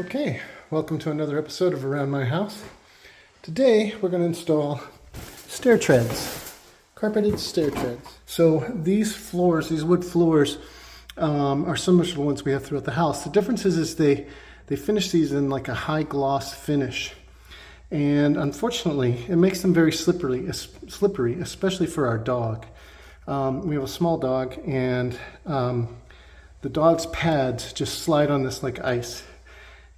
Okay, welcome to another episode of Around My House. Today we're going to install stair treads, carpeted stair treads. So these floors, these wood floors, are similar to the ones we have throughout the house. The difference is they finish these in like a high gloss finish. And unfortunately, it makes them very slippery, especially for our dog. We have a small dog, and the dog's pads just slide on this like ice.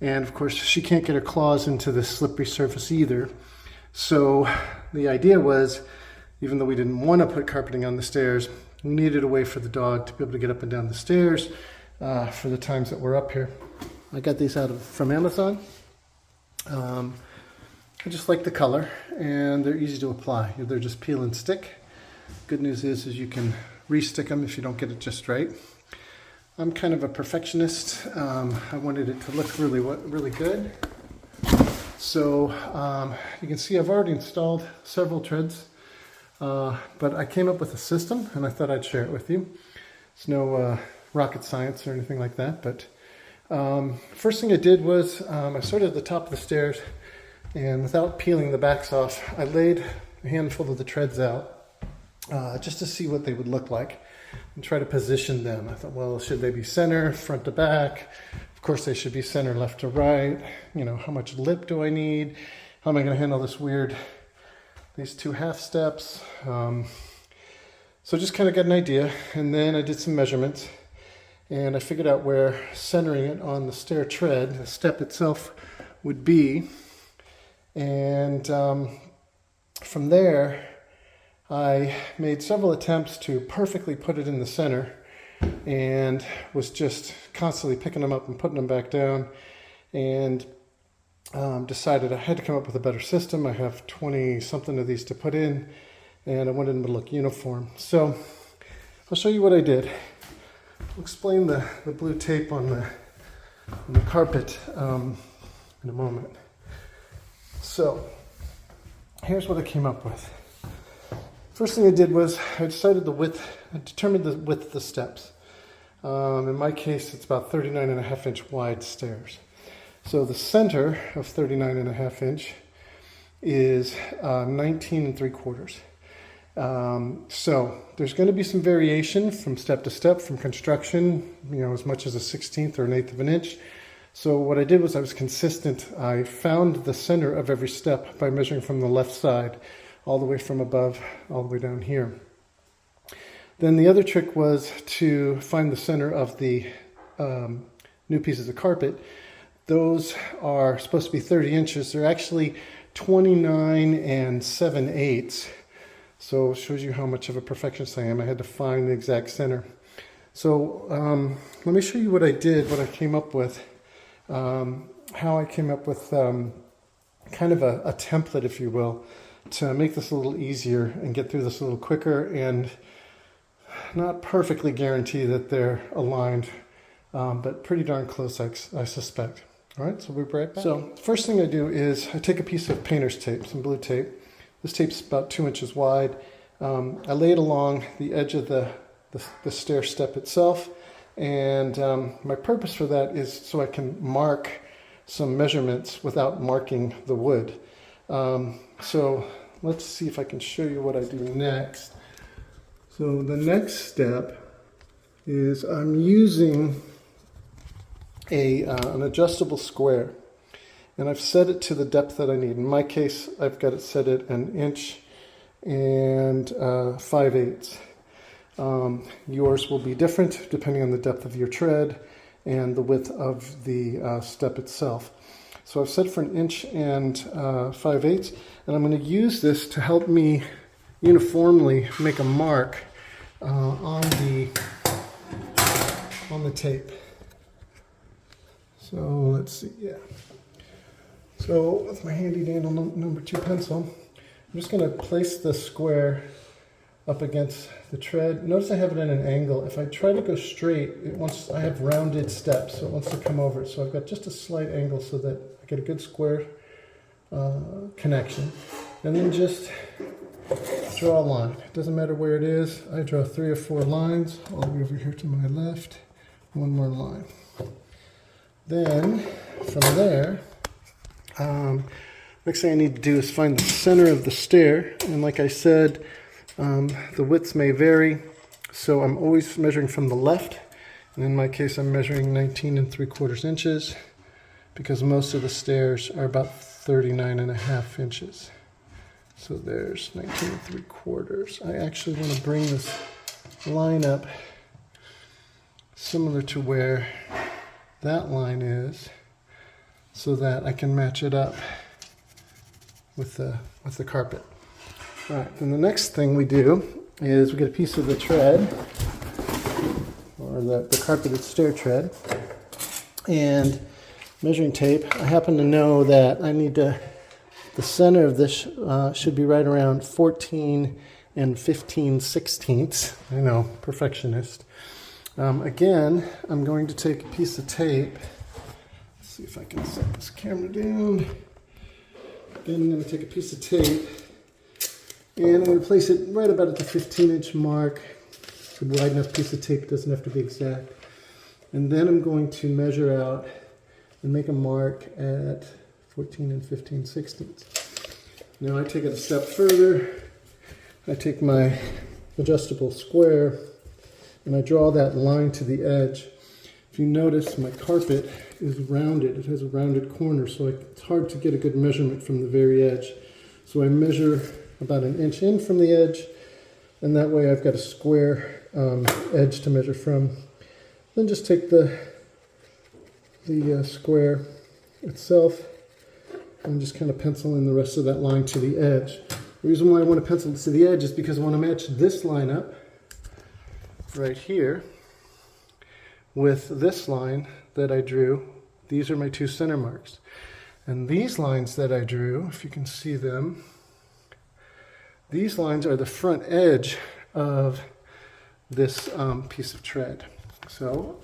And of course, she can't get her claws into this slippery surface either. So the idea was, even though we didn't want to put carpeting on the stairs, we needed a way for the dog to be able to get up and down the stairs for the times that we're up here. I got these from Amazon. I just like the color, and they're easy to apply. They're just peel and stick. Good news is you can re-stick them if you don't get it just right. I'm kind of a perfectionist. I wanted it to look really good. So you can see I've already installed several treads, but I came up with a system and I thought I'd share it with you. It's no rocket science or anything like that, but first thing I did was I started at the top of the stairs, and without peeling the backs off, I laid a handful of the treads out just to see what they would look like and try to position them. I thought, well, should they be center, front to back? Of course, they should be center, left to right. You know, how much lip do I need? How am I going to handle these two half steps? So just kind of got an idea, and then I did some measurements, and I figured out where centering it on the stair tread, the step itself, would be. And from there, I made several attempts to perfectly put it in the center, and was just constantly picking them up and putting them back down, and decided I had to come up with a better system. I have 20 something of these to put in, and I wanted them to look uniform. So I'll show you what I did. I'll explain the blue tape on the carpet in a moment. So here's what I came up with. First thing I did was I determined the width of the steps. In my case, it's about 39.5-inch wide stairs. So the center of 39.5-inch is 19 3/4. So there's going to be some variation from step to step, from construction, as much as a 1/16 or an 1/8 of an inch. So what I did was I was consistent. I found the center of every step by measuring from the left side, all the way from above, all the way down here. Then the other trick was to find the center of the new pieces of carpet. Those are supposed to be 30 inches. They're actually 29 7/8. So it shows you how much of a perfectionist I am. I had to find the exact center. So let me show you what I did, what I came up with, how I came up with kind of a template, if you will, to make this a little easier and get through this a little quicker, and not perfectly guarantee that they're aligned, but pretty darn close, I suspect. All right, so we'll be right back. So first thing I do is I take a piece of painter's tape, some blue tape. This tape's about 2 inches wide. I lay it along the edge of the stair step itself, and my purpose for that is so I can mark some measurements without marking the wood. So let's see if I can show you what I do next. So the next step is I'm using an adjustable square, and I've set it to the depth that I need. In my case, I've got it set at 1 inch and 5/8. Yours will be different depending on the depth of your tread and the width of the step itself. So I've set for 1 inch and 5/8, and I'm going to use this to help me uniformly make a mark on the tape. So let's see, yeah. So with my handy dandy number 2 pencil, I'm just going to place the square up against the tread. Notice I have it at an angle. If I try to go straight, I have rounded steps, so it wants to come over. So I've got just a slight angle so that I get a good square connection. And then just draw a line. It doesn't matter where it is. I draw 3 or 4 lines all the way over here to my left. One more line. Then from there, next thing I need to do is find the center of the stair. And like I said, the widths may vary, so I'm always measuring from the left. And in my case, I'm measuring 19 3/4 inches because most of the stairs are about 39.5 inches. So there's 19 3/4. I actually want to bring this line up similar to where that line is so that I can match it up with the carpet. All right, then the next thing we do is we get a piece of the tread, or the carpeted stair tread, and measuring tape. I happen to know that I need to, the center of this should be right around 14 15/16. I know, perfectionist. Again, I'm going to take a piece of tape. Let's see if I can set this camera down. Again, I'm going to take a piece of tape and I'm going to place it right about at the 15-inch mark. It's a wide enough piece of tape, it doesn't have to be exact. And then I'm going to measure out and make a mark at 14 15/16. Now I take it a step further. I take my adjustable square and I draw that line to the edge. If you notice, my carpet is rounded. It has a rounded corner, so it's hard to get a good measurement from the very edge. So I measure about 1 inch in from the edge, and that way I've got a square edge to measure from. Then just take the square itself and just kind of pencil in the rest of that line to the edge. The reason why I want to pencil it to the edge is because I want to match this line up right here with this line that I drew. These are my 2 center marks. And these lines that I drew, if you can see them, these lines are the front edge of this piece of tread. So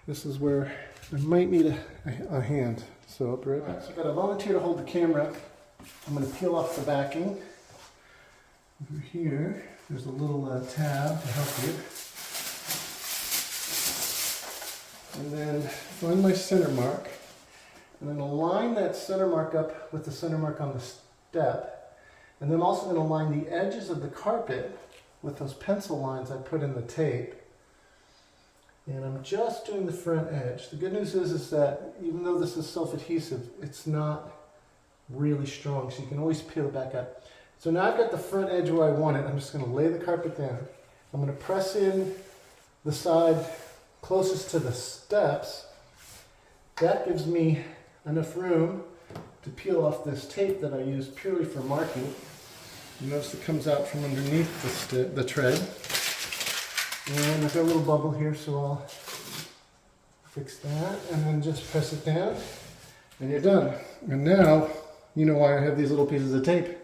this is where I might need a hand. So I'll be right back. So I've got a volunteer to hold the camera. I'm going to peel off the backing. Over here, there's a little tab to help you. And then find my center mark. And then align that center mark up with the center mark on the step. And then I'm also going to line the edges of the carpet with those pencil lines I put in the tape. And I'm just doing the front edge. The good news is that even though this is self-adhesive, it's not really strong, so you can always peel it back up. So now I've got the front edge where I want it. I'm just going to lay the carpet down. I'm going to press in the side closest to the steps. That gives me enough room to peel off this tape that I use purely for marking. You notice it comes out from underneath the tread. And I've got a little bubble here, so I'll fix that and then just press it down and you're done. And now you know why I have these little pieces of tape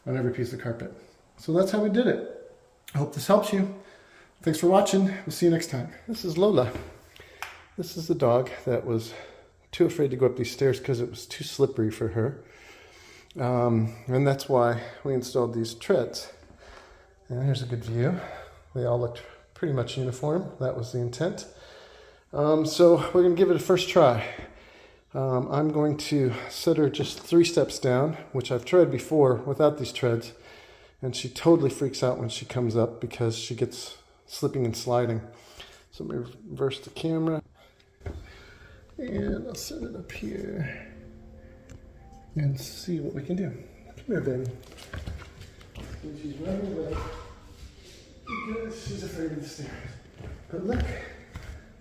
on every piece of carpet. So that's how we did it. I hope this helps you. Thanks for watching. We'll see you next time. This is Lola. This is the dog that was too afraid to go up these stairs because it was too slippery for her. And that's why we installed these treads. And here's a good view. They all looked pretty much uniform. That was the intent. So we're going to give it a first try. I'm going to set her just 3 steps down, which I've tried before without these treads. And she totally freaks out when she comes up because she gets slipping and sliding. So let me reverse the camera. And I'll set it up here and see what we can do. Come here, baby. And she's running away because she's afraid of the stairs. But look,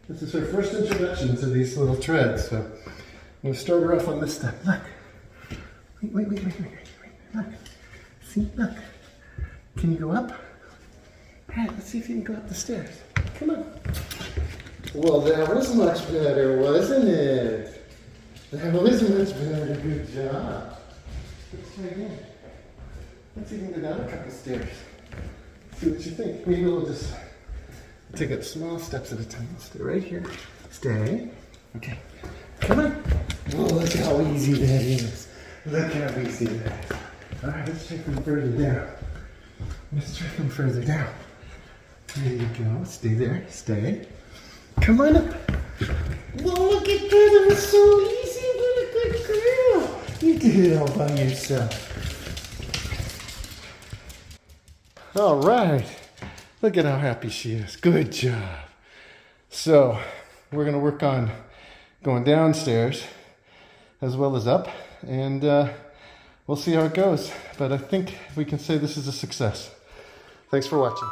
this is her first introduction to these little treads. So I'm going to start her off on this step. Look. Wait. Look. See, look. Can you go up? All right, let's see if you can go up the stairs. Come on. Well, that was much better, wasn't it? That was much better. Good job. Let's try again. Let's even go down a couple stairs. See what you think. Maybe we'll just take it small steps at a time. Stay right here. Stay. Okay. Come on. Oh, look how easy that is. Look how easy that is. All right, let's take them further down. Let's take them further down. There you go. Stay there. Stay. Come on up. Well, look at that. It was so easy. did it all by yourself. All right. Look at how happy she is. Good job. So we're going to work on going downstairs as well as up, and we'll see how it goes. But I think we can say this is a success. Thanks for watching.